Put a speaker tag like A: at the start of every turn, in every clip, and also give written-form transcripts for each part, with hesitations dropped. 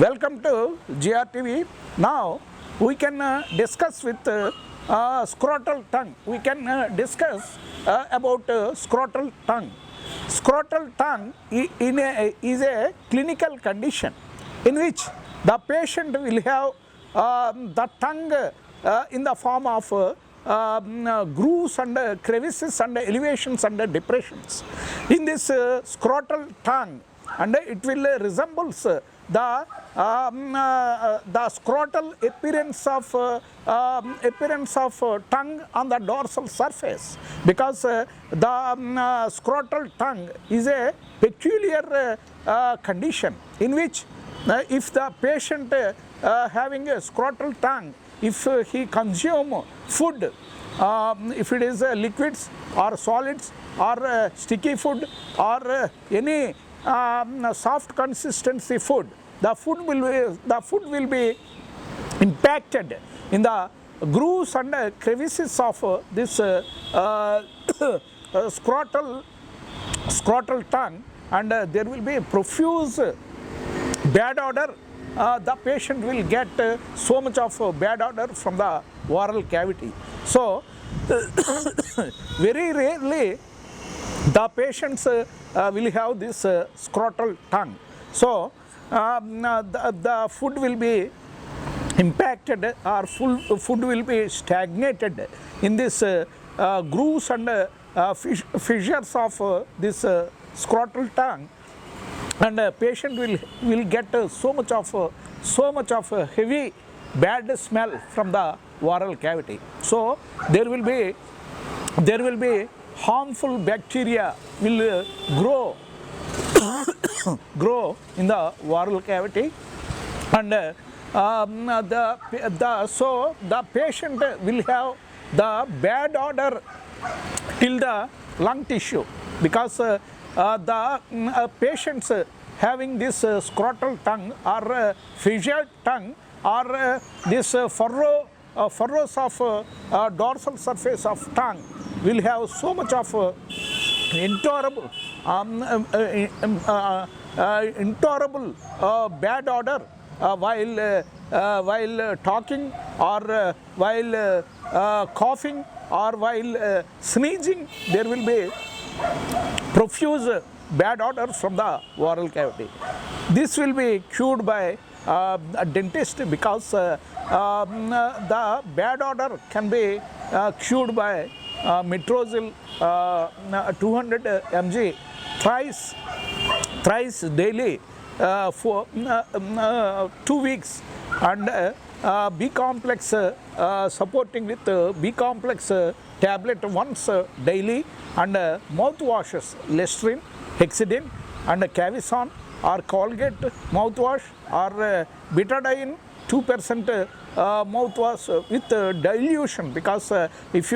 A: Welcome to GRTV. Now we can discuss with scrotal tongue. We can discuss about scrotal tongue. Scrotal tongue is a clinical condition in which the patient will have the tongue in the form of grooves and crevices and elevations and depressions. In this scrotal tongue, and it will resembles the scrotal appearance of tongue on the dorsal surface, because the scrotal tongue is a peculiar condition in which if the patient having a scrotal tongue, if he consume food, if it is liquids or solids or sticky food or any soft consistency food, the food will be impacted in the grooves and crevices of this scrotal tongue, and there will be profuse bad odor. The patient will get so much of bad odor from the oral cavity. So very rarely the patients will have this scrotal tongue. So the food will be impacted, or food will be stagnated in this grooves and fissures of this scrotal tongue, and patient will get so much of heavy bad smell from the oral cavity. So there will be harmful bacteria will grow in the oral cavity, and so the patient will have the bad odor till the lung tissue, because the patients having this scrotal tongue or fissured tongue or this furrows of dorsal surface of tongue will have so much of intolerable bad odor while talking, or while coughing, or while sneezing. There will be profuse bad odor from the oral cavity. This will be cured by a dentist, because the bad odor can be cured by Metrozil 200 mg thrice daily for 2 weeks, and B complex supporting with B complex tablet once daily, and mouthwashes Listerine, Hexidine and Cavison, or Colgate mouthwash, or betadine 2% mouthwash with dilution, because if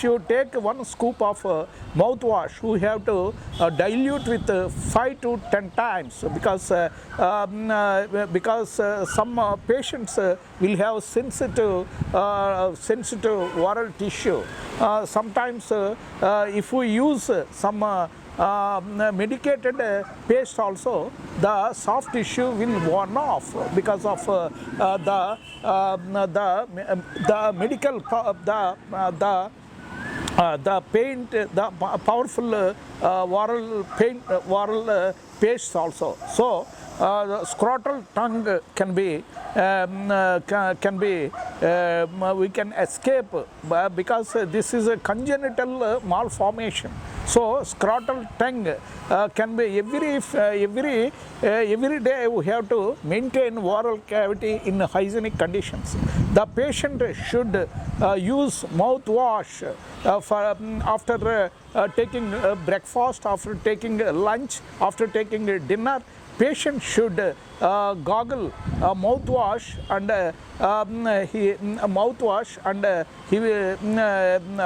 A: you take 1 scoop of mouthwash, you have to dilute with 5 to 10 times, because some patients will have sensitive oral tissue. Sometimes if we use some medicated paste also, the soft tissue will worn off because of the medical the paint, the powerful oral paste also. So the scrotal tongue we can escape because this is a congenital malformation. So scrotal tongue can be every day we have to maintain oral cavity in hygienic conditions. The patient should use mouthwash after taking breakfast, after taking lunch, after taking dinner. Patient should gargle mouthwash and he will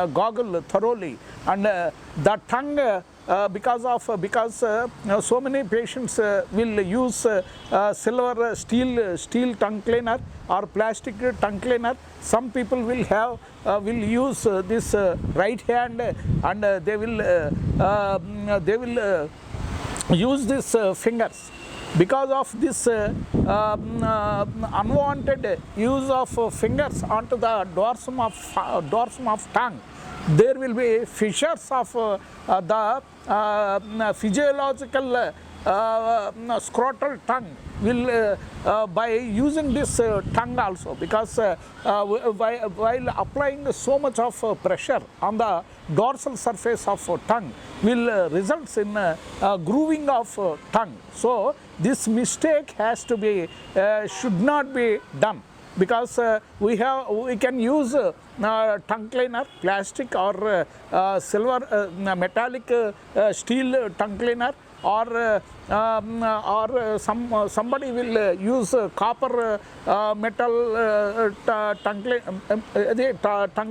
A: gargle thoroughly, and the tongue because so many patients will use silver steel tongue cleaner or plastic tongue cleaner. Some people will use this right hand, and they will use these fingers because of this unwanted use of fingers onto the dorsum of tongue, there will be fissures of the physiological scrotal tongue will by using this tongue also, because while applying so much of pressure on the dorsal surface of tongue will results in grooving of tongue. So this mistake has to be should not be done, because we can use tongue cleaner, plastic or silver metallic steel tongue cleaner, or somebody will use copper metal tongue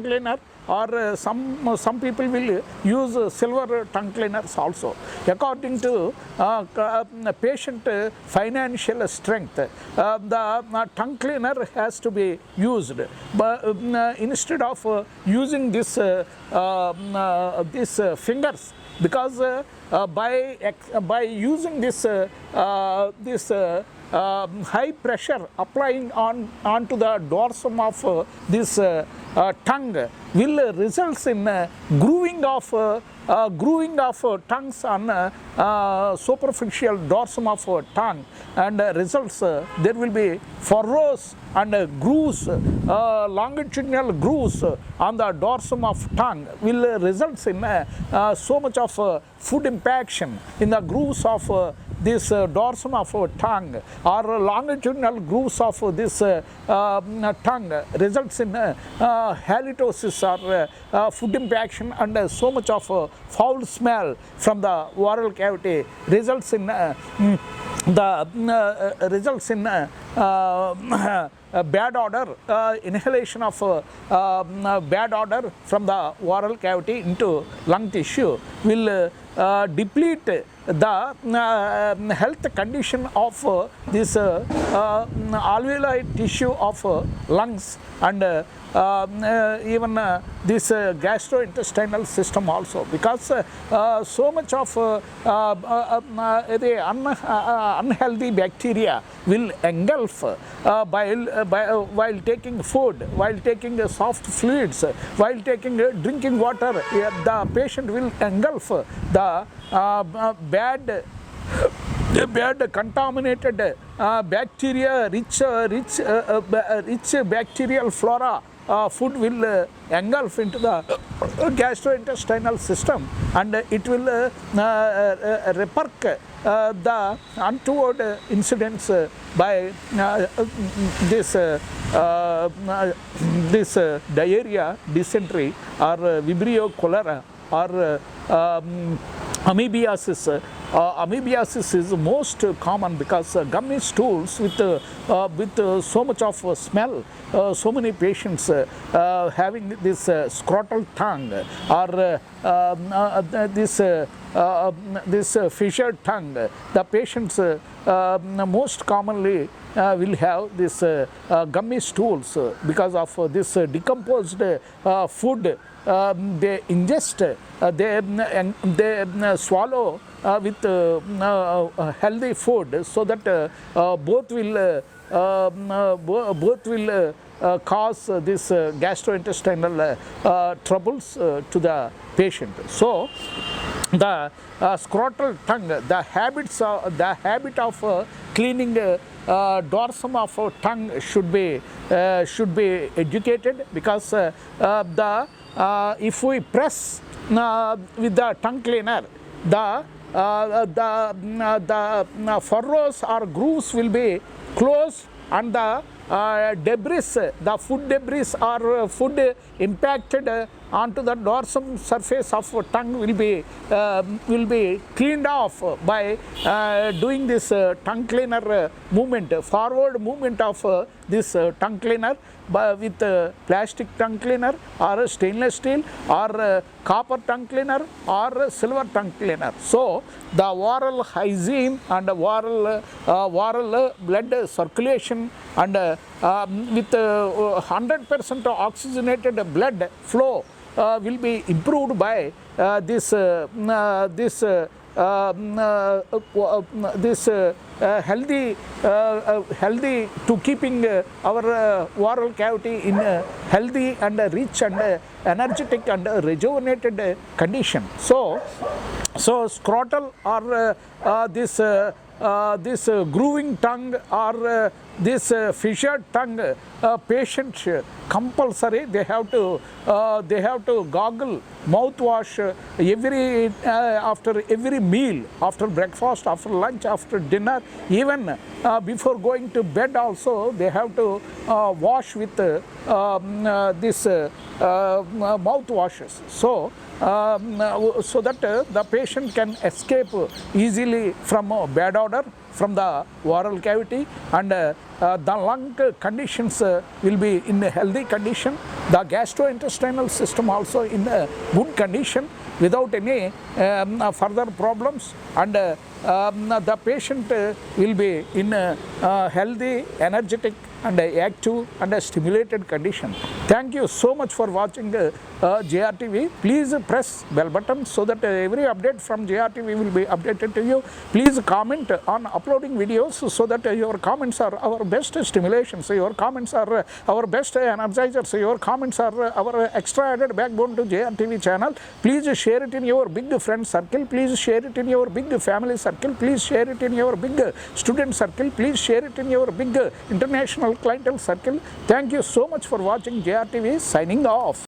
A: cleaner, or some people will use silver tongue cleaners also. According to patient financial strength, the tongue cleaner has to be used. But instead of using this fingers, because by using this high pressure applying onto the dorsum of this tongue will results in grooving of tongues on superficial dorsum of tongue, and results there will be furrows and grooves, longitudinal grooves on the dorsum of tongue will results in so much of food impaction in the grooves of this dorsum of tongue, or longitudinal grooves of this tongue results in halitosis or food impaction, and so much of foul smell from the oral cavity results in bad odor, inhalation of bad odor from the oral cavity into lung tissue will deplete the health condition of this alveoli tissue of lungs, and even this gastrointestinal system also, because so much of the unhealthy bacteria will engulf while taking food, while taking soft fluids, while taking drinking water. The patient will engulf the bad contaminated bacteria, rich bacterial flora. Food will engulf into the gastrointestinal system, and it will reperc the untoward incidents by this diarrhea, dysentery, or Vibrio cholera, or amoebiasis. Amoebiasis is most common because gummy stools with so much of smell, so many patients having this scrotal tongue, or this fissured tongue. The patients most commonly will have this gummy stools because of this decomposed food they ingest, they swallow with healthy food, so that both will cause this gastrointestinal troubles to the patient. So the scrotal tongue, the habit of cleaning dorsum of tongue should be educated, because if we press with the tongue cleaner, the furrows or grooves will be closed, and the debris, the food debris or food impacted onto the dorsum surface of tongue will be cleaned off by doing this tongue cleaner movement, forward movement of this tongue cleaner with plastic tongue cleaner, or stainless steel, or copper tongue cleaner, or silver tongue cleaner. So the oral hygiene and oral blood circulation, and with 100% oxygenated blood flow will be improved by this healthy to keeping our oral cavity in a healthy and rich and energetic and rejuvenated condition. So scrotal or this grooving tongue or this fissured tongue, patient compulsory they have to gargle mouthwash after every meal, after breakfast, after lunch, after dinner, even before going to bed also they have to wash with this mouthwashes. So that the patient can escape easily from bad odor from the oral cavity, and the lung conditions will be in a healthy condition, the gastrointestinal system also in a good condition without any further problems, and the patient will be in a healthy, energetic and active and a stimulated condition. Thank you so much for watching JRTV. Please press bell button so that every update from JRTV will be updated to you. Please comment on uploading videos so that your comments are our best stimulations, your comments are our best energizers, your comments are our extra added backbone to JRTV channel. Please share it in your big friend circle, please share it in your big family circle, please share it in your big student circle, please share it in your big international clientele circle. Thank you so much for watching JRTV, signing off.